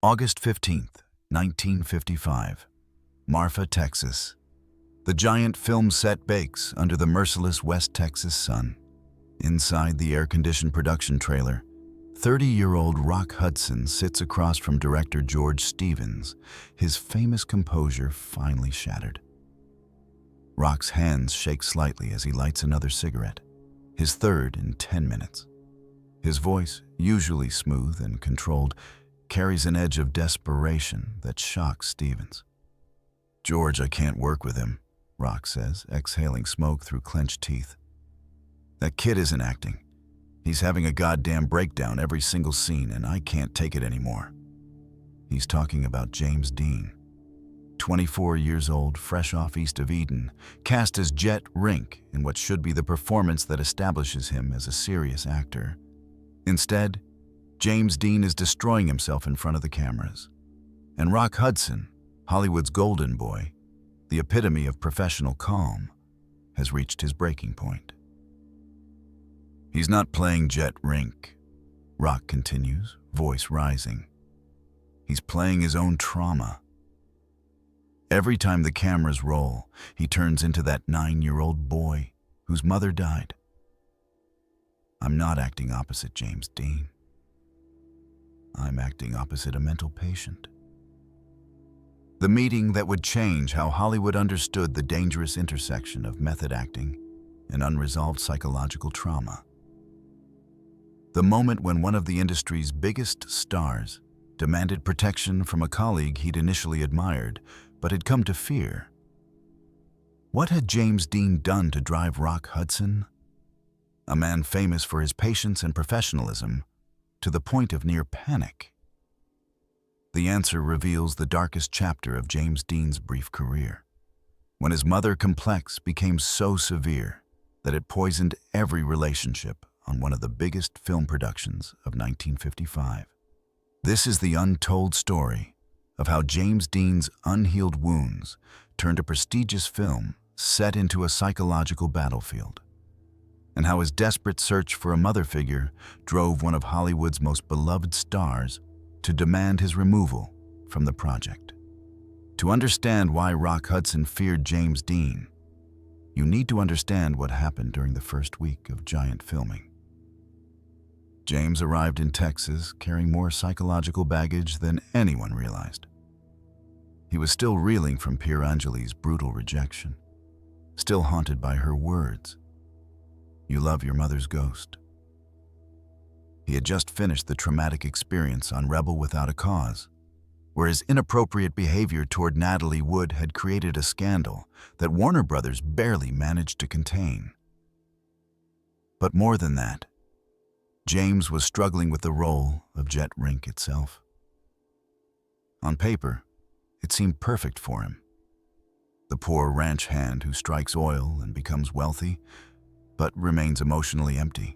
August 15th, 1955. Marfa, Texas. The giant film set bakes under the merciless West Texas sun. Inside the air-conditioned production trailer, 30-year-old Rock Hudson sits across from director George Stevens, his famous composure finally shattered. Rock's hands shake slightly as he lights another cigarette, his third in 10 minutes. His voice, usually smooth and controlled, carries an edge of desperation that shocks Stevens. "George, I can't work with him," Rock says, exhaling smoke through clenched teeth. "That kid isn't acting. He's having a goddamn breakdown every single scene, and I can't take it anymore." He's talking about James Dean. 24 years old, fresh off East of Eden, cast as Jet Rink in what should be the performance that establishes him as a serious actor. Instead, James Dean is destroying himself in front of the cameras. And Rock Hudson, Hollywood's golden boy, the epitome of professional calm, has reached his breaking point. "He's not playing Jet Rink," Rock continues, voice rising. "He's playing his own trauma. Every time the cameras roll, he turns into that 9-year-old boy whose mother died. I'm not acting opposite James Dean. I'm acting opposite a mental patient." The meeting that would change how Hollywood understood the dangerous intersection of method acting and unresolved psychological trauma. The moment when one of the industry's biggest stars demanded protection from a colleague he'd initially admired but had come to fear. What had James Dean done to drive Rock Hudson, a man famous for his patience and professionalism, to the point of near panic? The answer reveals the darkest chapter of James Dean's brief career, when his mother complex became so severe that it poisoned every relationship on one of the biggest film productions of 1955. This is the untold story of how James Dean's unhealed wounds turned a prestigious film set into a psychological battlefield, and how his desperate search for a mother figure drove one of Hollywood's most beloved stars to demand his removal from the project. To understand why Rock Hudson feared James Dean, you need to understand what happened during the first week of giant filming. James arrived in Texas carrying more psychological baggage than anyone realized. He was still reeling from Pier Angeli's brutal rejection, still haunted by her words, "You love your mother's ghost." He had just finished the traumatic experience on Rebel Without a Cause, where his inappropriate behavior toward Natalie Wood had created a scandal that Warner Brothers barely managed to contain. But more than that, James was struggling with the role of Jet Rink itself. On paper, it seemed perfect for him. The poor ranch hand who strikes oil and becomes wealthy, but remains emotionally empty.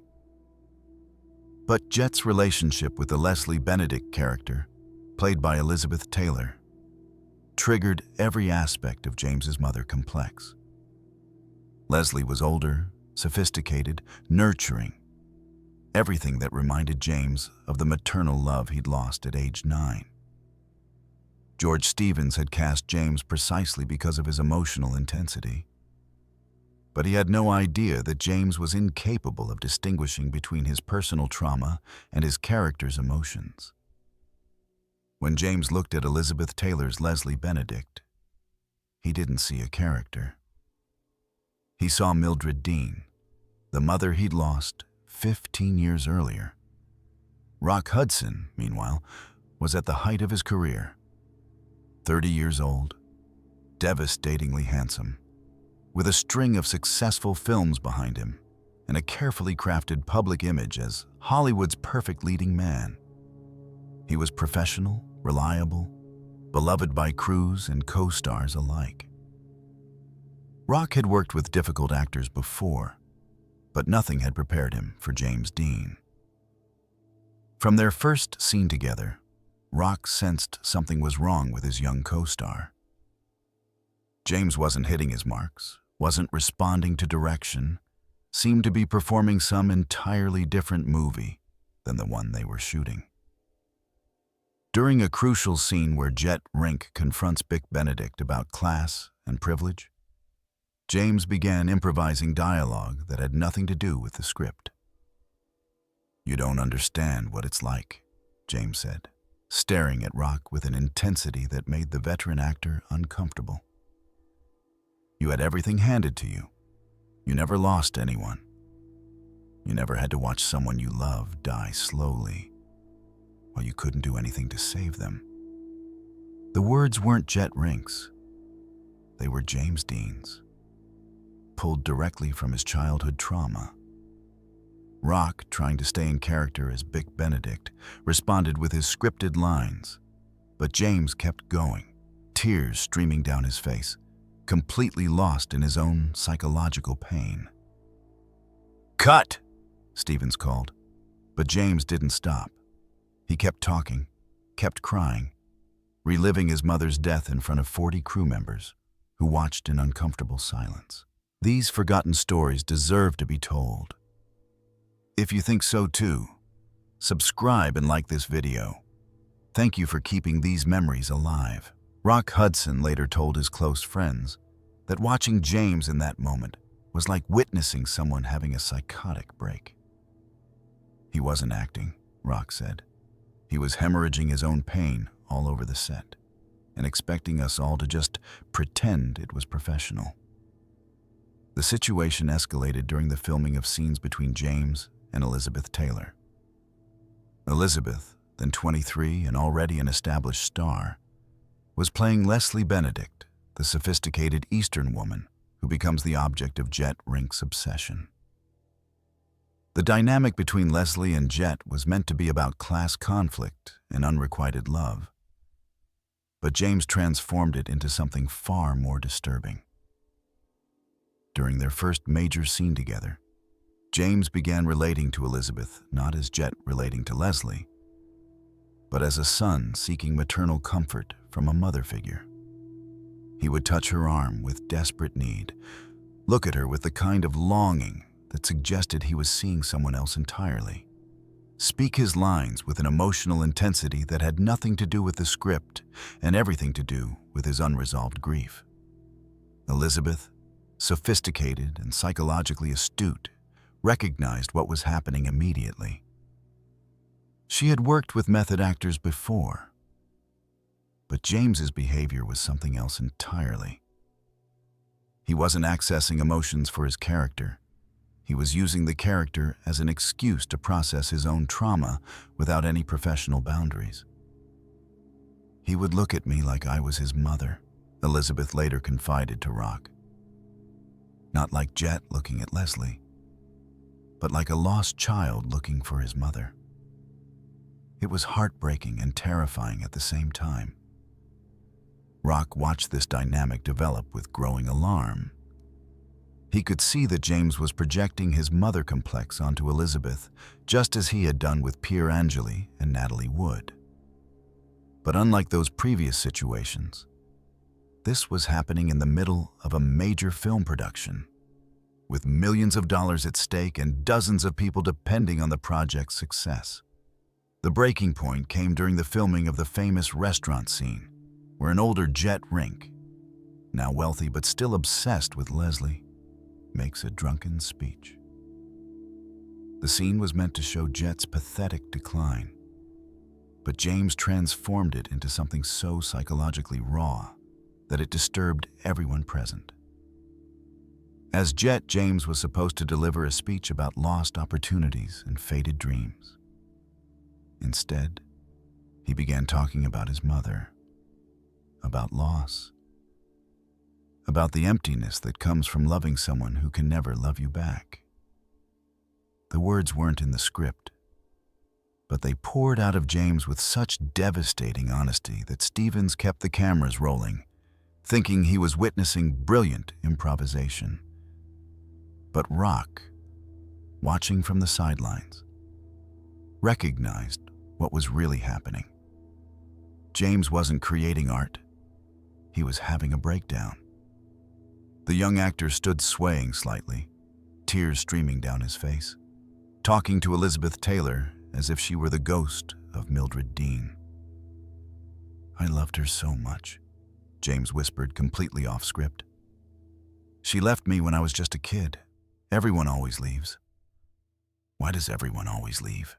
But Jet's relationship with the Leslie Benedict character, played by Elizabeth Taylor, triggered every aspect of James's mother complex. Leslie was older, sophisticated, nurturing, everything that reminded James of the maternal love he'd lost at age 9. George Stevens had cast James precisely because of his emotional intensity. But he had no idea that James was incapable of distinguishing between his personal trauma and his character's emotions. When James looked at Elizabeth Taylor's Leslie Benedict, he didn't see a character. He saw Mildred Dean, the mother he'd lost 15 years earlier. Rock Hudson, meanwhile, was at the height of his career. 30 years old, devastatingly handsome, with a string of successful films behind him and a carefully crafted public image as Hollywood's perfect leading man. He was professional, reliable, beloved by crews and co-stars alike. Rock had worked with difficult actors before, but nothing had prepared him for James Dean. From their first scene together, Rock sensed something was wrong with his young co-star. James wasn't hitting his marks, wasn't responding to direction, seemed to be performing some entirely different movie than the one they were shooting. During a crucial scene where Jet Rink confronts Bick Benedict about class and privilege, James began improvising dialogue that had nothing to do with the script. "You don't understand what it's like," James said, staring at Rock with an intensity that made the veteran actor uncomfortable. "You had everything handed to you. You never lost anyone. You never had to watch someone you loved die slowly, while you couldn't do anything to save them." The words weren't Jet Rink's. They were James Dean's, pulled directly from his childhood trauma. Rock, trying to stay in character as Bick Benedict, responded with his scripted lines, but James kept going, tears streaming down his face, completely lost in his own psychological pain. "Cut!" Stevens called, but James didn't stop. He kept talking, kept crying, reliving his mother's death in front of 40 crew members who watched in uncomfortable silence. These forgotten stories deserve to be told. If you think so too, subscribe and like this video. Thank you for keeping these memories alive. Rock Hudson later told his close friends that watching James in that moment was like witnessing someone having a psychotic break. "He wasn't acting," Rock said. "He was hemorrhaging his own pain all over the set and expecting us all to just pretend it was professional." The situation escalated during the filming of scenes between James and Elizabeth Taylor. Elizabeth, then 23 and already an established star, was playing Leslie Benedict, the sophisticated Eastern woman who becomes the object of Jet Rink's obsession. The dynamic between Leslie and Jet was meant to be about class conflict and unrequited love, but James transformed it into something far more disturbing. During their first major scene together, James began relating to Elizabeth not as Jet relating to Leslie, but as a son seeking maternal comfort from a mother figure. He would touch her arm with desperate need, look at her with the kind of longing that suggested he was seeing someone else entirely, speak his lines with an emotional intensity that had nothing to do with the script and everything to do with his unresolved grief. Elizabeth, sophisticated and psychologically astute, recognized what was happening immediately. She had worked with method actors before, but James's behavior was something else entirely. He wasn't accessing emotions for his character. He was using the character as an excuse to process his own trauma without any professional boundaries. "He would look at me like I was his mother," Elizabeth later confided to Rock. "Not like Jet looking at Leslie, but like a lost child looking for his mother." It was heartbreaking and terrifying at the same time. Rock watched this dynamic develop with growing alarm. He could see that James was projecting his mother complex onto Elizabeth, just as he had done with Pier Angeli and Natalie Wood. But unlike those previous situations, this was happening in the middle of a major film production, with millions of dollars at stake and dozens of people depending on the project's success. The breaking point came during the filming of the famous restaurant scene, where an older Jet Rink, now wealthy but still obsessed with Leslie, makes a drunken speech. The scene was meant to show Jet's pathetic decline, but James transformed it into something so psychologically raw that it disturbed everyone present. As Jet, James was supposed to deliver a speech about lost opportunities and faded dreams. Instead, he began talking about his mother, about loss, about the emptiness that comes from loving someone who can never love you back. The words weren't in the script, but they poured out of James with such devastating honesty that Stevens kept the cameras rolling, thinking he was witnessing brilliant improvisation. But Rock, watching from the sidelines, recognized what was really happening. James wasn't creating art. He was having a breakdown. The young actor stood swaying slightly, tears streaming down his face, talking to Elizabeth Taylor as if she were the ghost of Mildred Dean. I loved her so much, James whispered, completely off script. She left me when I was just a kid. Everyone always leaves. Why does everyone always leave?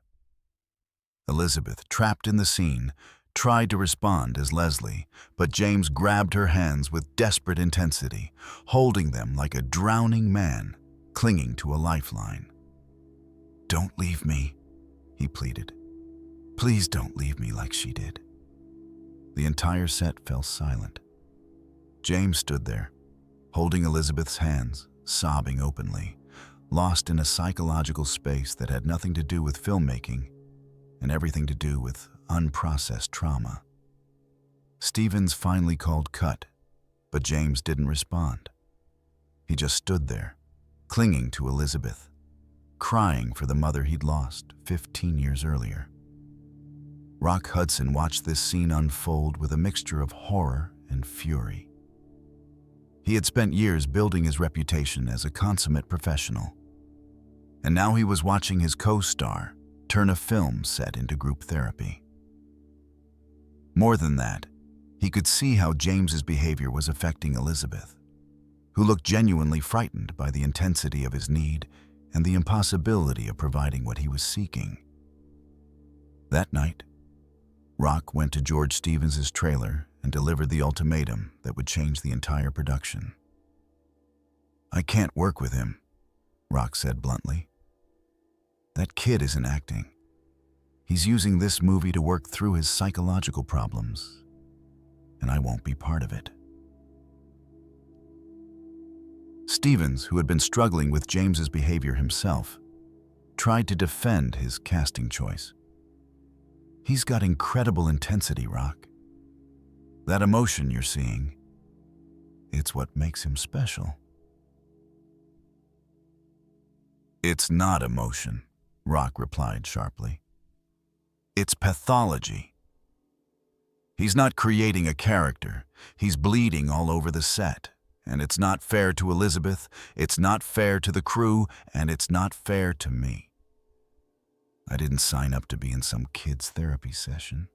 Elizabeth, trapped in the scene, tried to respond as Leslie, but James grabbed her hands with desperate intensity, holding them like a drowning man clinging to a lifeline. Don't leave me, he pleaded. Please don't leave me like she did. The entire set fell silent. James stood there, holding Elizabeth's hands, sobbing openly, lost in a psychological space that had nothing to do with filmmaking and everything to do with unprocessed trauma. Stevens finally called cut, but James didn't respond. He just stood there, clinging to Elizabeth, crying for the mother he'd lost 15 years earlier. Rock Hudson watched this scene unfold with a mixture of horror and fury. He had spent years building his reputation as a consummate professional, and now he was watching his co-star turn a film set into group therapy. More than that, he could see how James's behavior was affecting Elizabeth, who looked genuinely frightened by the intensity of his need and the impossibility of providing what he was seeking. That night, Rock went to George Stevens' trailer and delivered the ultimatum that would change the entire production. I can't work with him, Rock said bluntly. That kid isn't acting. He's using this movie to work through his psychological problems, and I won't be part of it. Stevens, who had been struggling with James's behavior himself, tried to defend his casting choice. He's got incredible intensity, Rock. That emotion you're seeing, it's what makes him special. It's not emotion, Rock replied sharply. It's pathology. He's not creating a character. He's bleeding all over the set. And it's not fair to Elizabeth, it's not fair to the crew, and it's not fair to me. I didn't sign up to be in some kid's therapy session.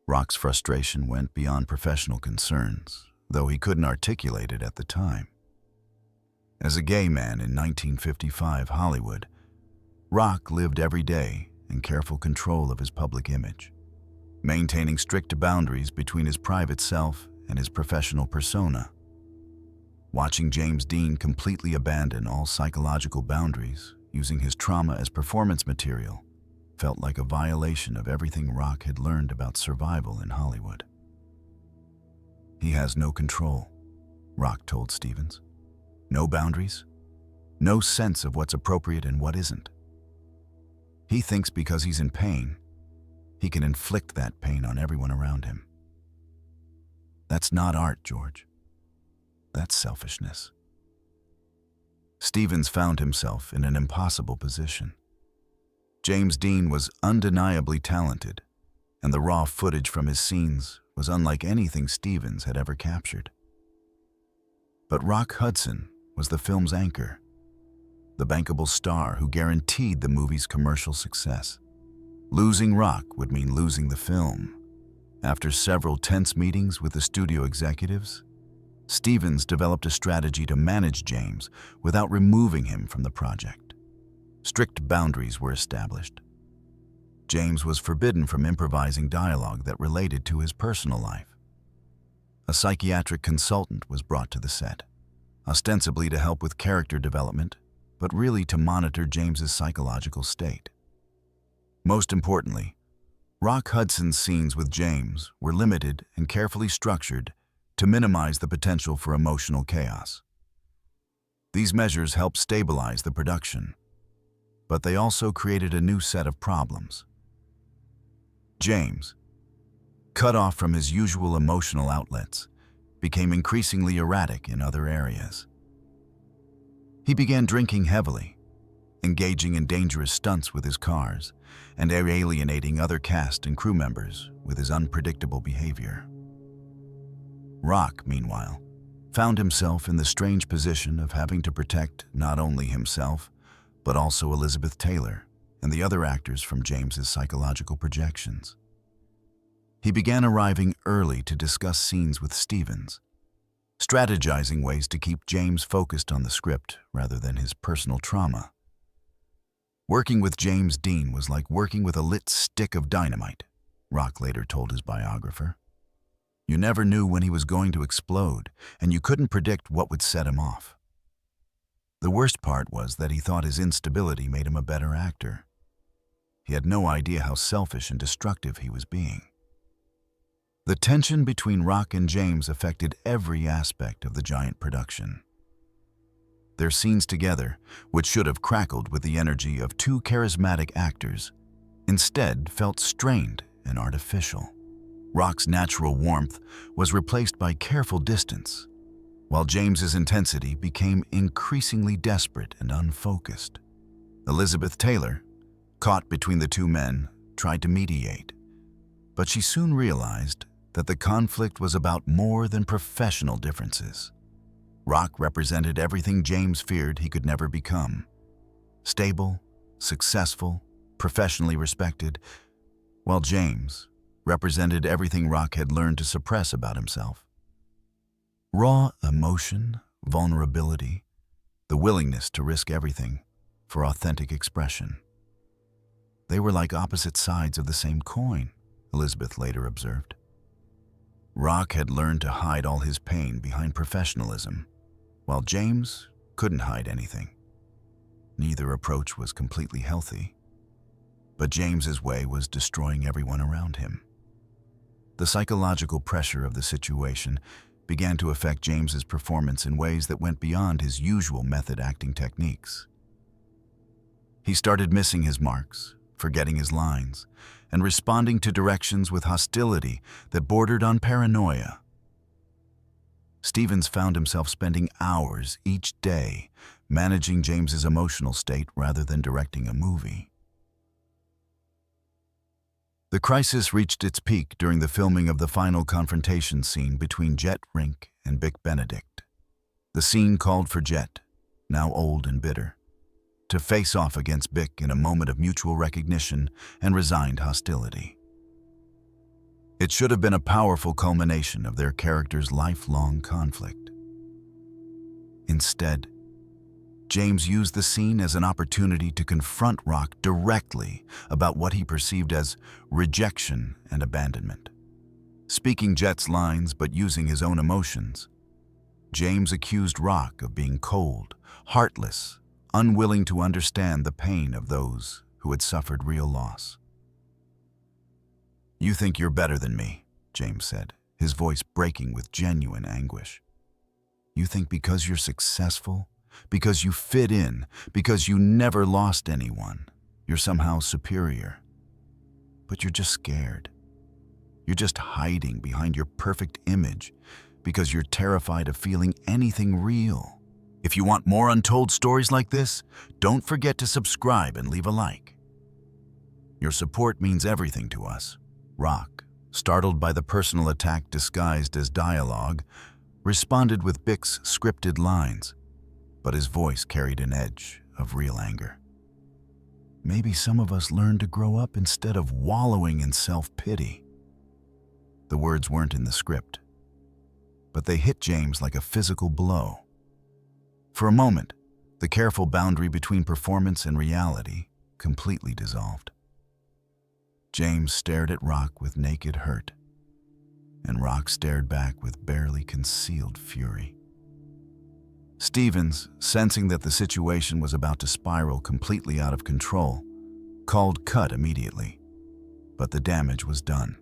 Rock's frustration went beyond professional concerns, though he couldn't articulate it at the time. As a gay man in 1955 Hollywood, Rock lived every day in careful control of his public image, maintaining strict boundaries between his private self and his professional persona. Watching James Dean completely abandon all psychological boundaries, using his trauma as performance material, felt like a violation of everything Rock had learned about survival in Hollywood. He has no control, Rock told Stevens. No boundaries, no sense of what's appropriate and what isn't. He thinks because he's in pain, he can inflict that pain on everyone around him. That's not art, George. That's selfishness. Stevens found himself in an impossible position. James Dean was undeniably talented, and the raw footage from his scenes was unlike anything Stevens had ever captured. But Rock Hudson was the film's anchor, the bankable star who guaranteed the movie's commercial success. Losing Rock would mean losing the film. After several tense meetings with the studio executives, Stevens developed a strategy to manage James without removing him from the project. Strict boundaries were established. James was forbidden from improvising dialogue that related to his personal life. A psychiatric consultant was brought to the set, ostensibly to help with character development, but really to monitor James's psychological state. Most importantly, Rock Hudson's scenes with James were limited and carefully structured to minimize the potential for emotional chaos. These measures helped stabilize the production, but they also created a new set of problems. James, cut off from his usual emotional outlets, became increasingly erratic in other areas. He began drinking heavily, engaging in dangerous stunts with his cars, and alienating other cast and crew members with his unpredictable behavior. Rock, meanwhile, found himself in the strange position of having to protect not only himself, but also Elizabeth Taylor and the other actors from James's psychological projections. He began arriving early to discuss scenes with Stevens, strategizing ways to keep James focused on the script rather than his personal trauma. Working with James Dean was like working with a lit stick of dynamite, Rock later told his biographer. You never knew when he was going to explode, and you couldn't predict what would set him off. The worst part was that he thought his instability made him a better actor. He had no idea how selfish and destructive he was being. The tension between Rock and James affected every aspect of the giant production. Their scenes together, which should have crackled with the energy of two charismatic actors, instead felt strained and artificial. Rock's natural warmth was replaced by careful distance, while James's intensity became increasingly desperate and unfocused. Elizabeth Taylor, caught between the two men, tried to mediate, but she soon realized that the conflict was about more than professional differences. Rock represented everything James feared he could never become: stable, successful, professionally respected, while James represented everything Rock had learned to suppress about himself. Raw emotion, vulnerability, the willingness to risk everything for authentic expression. They were like opposite sides of the same coin, Elizabeth later observed. Rock had learned to hide all his pain behind professionalism, while James couldn't hide anything. Neither approach was completely healthy, but James's way was destroying everyone around him. The psychological pressure of the situation began to affect James's performance in ways that went beyond his usual method acting techniques. He started missing his marks, forgetting his lines, and responding to directions with hostility that bordered on paranoia. Stevens found himself spending hours each day managing James's emotional state rather than directing a movie. The crisis reached its peak during the filming of the final confrontation scene between Jet Rink and Bick Benedict. The scene called for Jet, now old and bitter, to face off against Bick in a moment of mutual recognition and resigned hostility. It should have been a powerful culmination of their characters' lifelong conflict. Instead, James used the scene as an opportunity to confront Rock directly about what he perceived as rejection and abandonment. Speaking Jet's lines but using his own emotions, James accused Rock of being cold, heartless, unwilling to understand the pain of those who had suffered real loss. "You think you're better than me," James said, his voice breaking with genuine anguish. "You think because you're successful, because you fit in, because you never lost anyone, you're somehow superior. But you're just scared. You're just hiding behind your perfect image because you're terrified of feeling anything real. If you want more untold stories like this, don't forget to subscribe and leave a like. Your support means everything to us." Rock, startled by the personal attack disguised as dialogue, responded with Bick's scripted lines, but his voice carried an edge of real anger. "Maybe some of us learn to grow up instead of wallowing in self-pity." The words weren't in the script, but they hit James like a physical blow. For a moment, the careful boundary between performance and reality completely dissolved. James stared at Rock with naked hurt, and Rock stared back with barely concealed fury. Stevens, sensing that the situation was about to spiral completely out of control, called cut immediately, but the damage was done.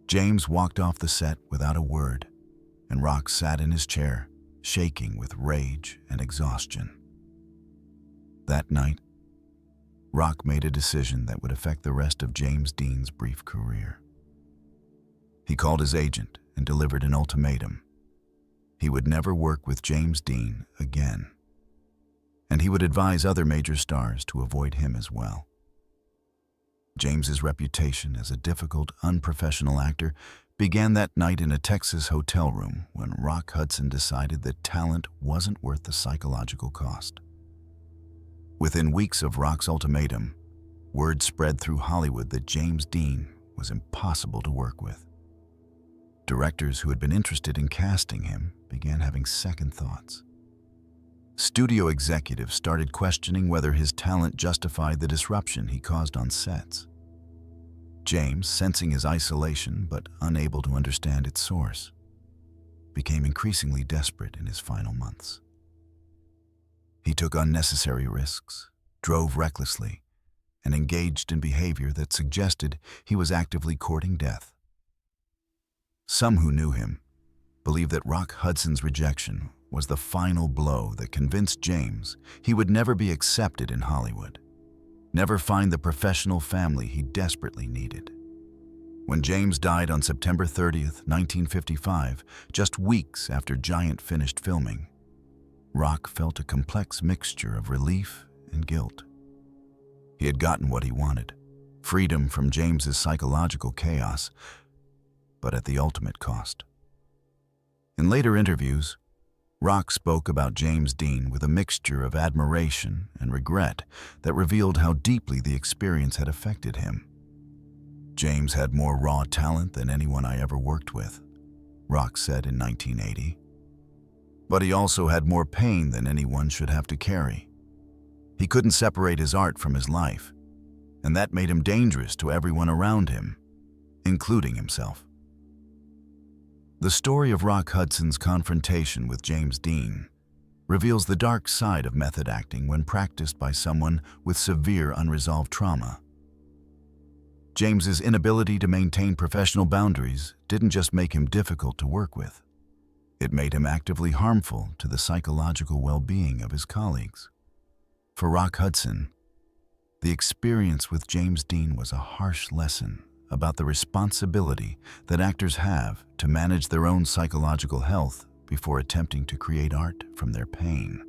James walked off the set without a word, and Rock sat in his chair, shaking with rage and exhaustion. That night, Rock made a decision that would affect the rest of James Dean's brief career. He called his agent and delivered an ultimatum. He would never work with James Dean again, and he would advise other major stars to avoid him as well. James's reputation as a difficult, unprofessional actor began that night in a Texas hotel room when Rock Hudson decided that talent wasn't worth the psychological cost. Within weeks of Rock's ultimatum, word spread through Hollywood that James Dean was impossible to work with. Directors who had been interested in casting him began having second thoughts. Studio executives started questioning whether his talent justified the disruption he caused on sets. James, sensing his isolation but unable to understand its source, became increasingly desperate in his final months. He took unnecessary risks, drove recklessly, and engaged in behavior that suggested he was actively courting death. Some who knew him believed that Rock Hudson's rejection was the final blow that convinced James he would never be accepted in Hollywood, never find the professional family he desperately needed. When James died on September 30th, 1955, just weeks after Giant finished filming, Rock felt a complex mixture of relief and guilt. He had gotten what he wanted, freedom from James's psychological chaos, but at the ultimate cost. In later interviews, Rock spoke about James Dean with a mixture of admiration and regret that revealed how deeply the experience had affected him. "James had more raw talent than anyone I ever worked with," Rock said in 1980. "But he also had more pain than anyone should have to carry. He couldn't separate his art from his life, and that made him dangerous to everyone around him, including himself." The story of Rock Hudson's confrontation with James Dean reveals the dark side of method acting when practiced by someone with severe unresolved trauma. James's inability to maintain professional boundaries didn't just make him difficult to work with. It made him actively harmful to the psychological well-being of his colleagues. For Rock Hudson, the experience with James Dean was a harsh lesson about the responsibility that actors have to manage their own psychological health before attempting to create art from their pain.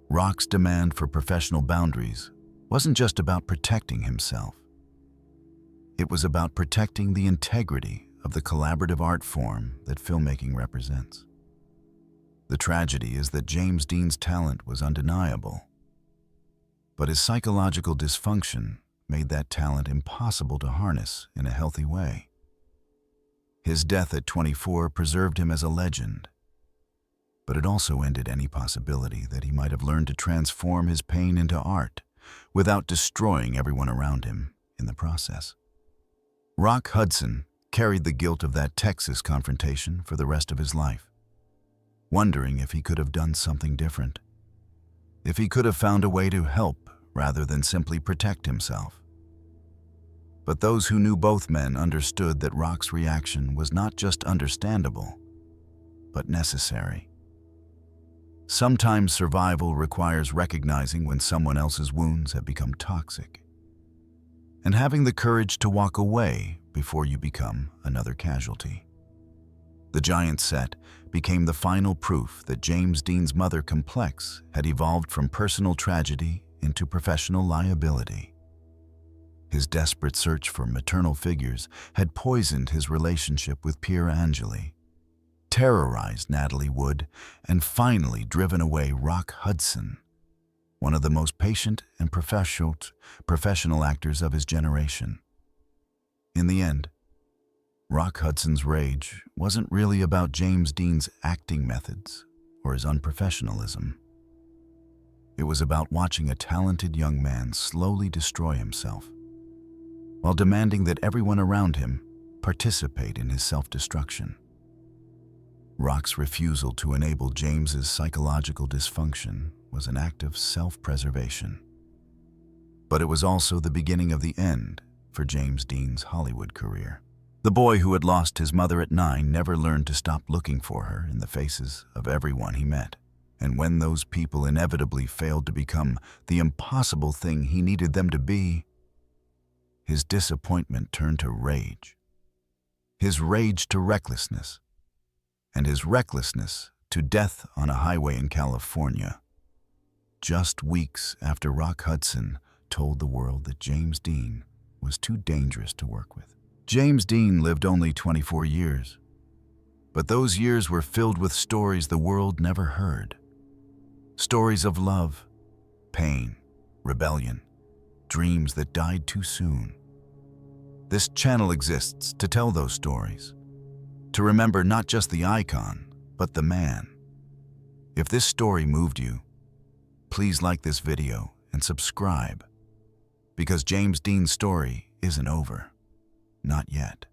Rock's demand for professional boundaries wasn't just about protecting himself. It was about protecting the integrity of the collaborative art form that filmmaking represents. The tragedy is that James Dean's talent was undeniable, but his psychological dysfunction made that talent impossible to harness in a healthy way. His death at 24 preserved him as a legend, but it also ended any possibility that he might have learned to transform his pain into art without destroying everyone around him in the process. Rock Hudson carried the guilt of that Texas confrontation for the rest of his life, wondering if he could have done something different, if he could have found a way to help rather than simply protect himself. But those who knew both men understood that Rock's reaction was not just understandable, but necessary. Sometimes survival requires recognizing when someone else's wounds have become toxic, and having the courage to walk away before you become another casualty. The Giant set became the final proof that James Dean's mother complex had evolved from personal tragedy into professional liability. His desperate search for maternal figures had poisoned his relationship with Piera Angeli, terrorized Natalie Wood, and finally driven away Rock Hudson, one of the most patient and professional actors of his generation. In the end, Rock Hudson's rage wasn't really about James Dean's acting methods or his unprofessionalism. It was about watching a talented young man slowly destroy himself, while demanding that everyone around him participate in his self-destruction. Rock's refusal to enable James's psychological dysfunction was an act of self-preservation. But it was also the beginning of the end for James Dean's Hollywood career. The boy who had lost his mother at 9 never learned to stop looking for her in the faces of everyone he met. And when those people inevitably failed to become the impossible thing he needed them to be, his disappointment turned to rage, his rage to recklessness, and his recklessness to death on a highway in California, just weeks after Rock Hudson told the world that James Dean was too dangerous to work with. James Dean lived only 24 years, but those years were filled with stories the world never heard. Stories of love, pain, rebellion, dreams that died too soon. This channel exists to tell those stories, to remember not just the icon, but the man. If this story moved you, please like this video and subscribe, because James Dean's story isn't over. Not yet.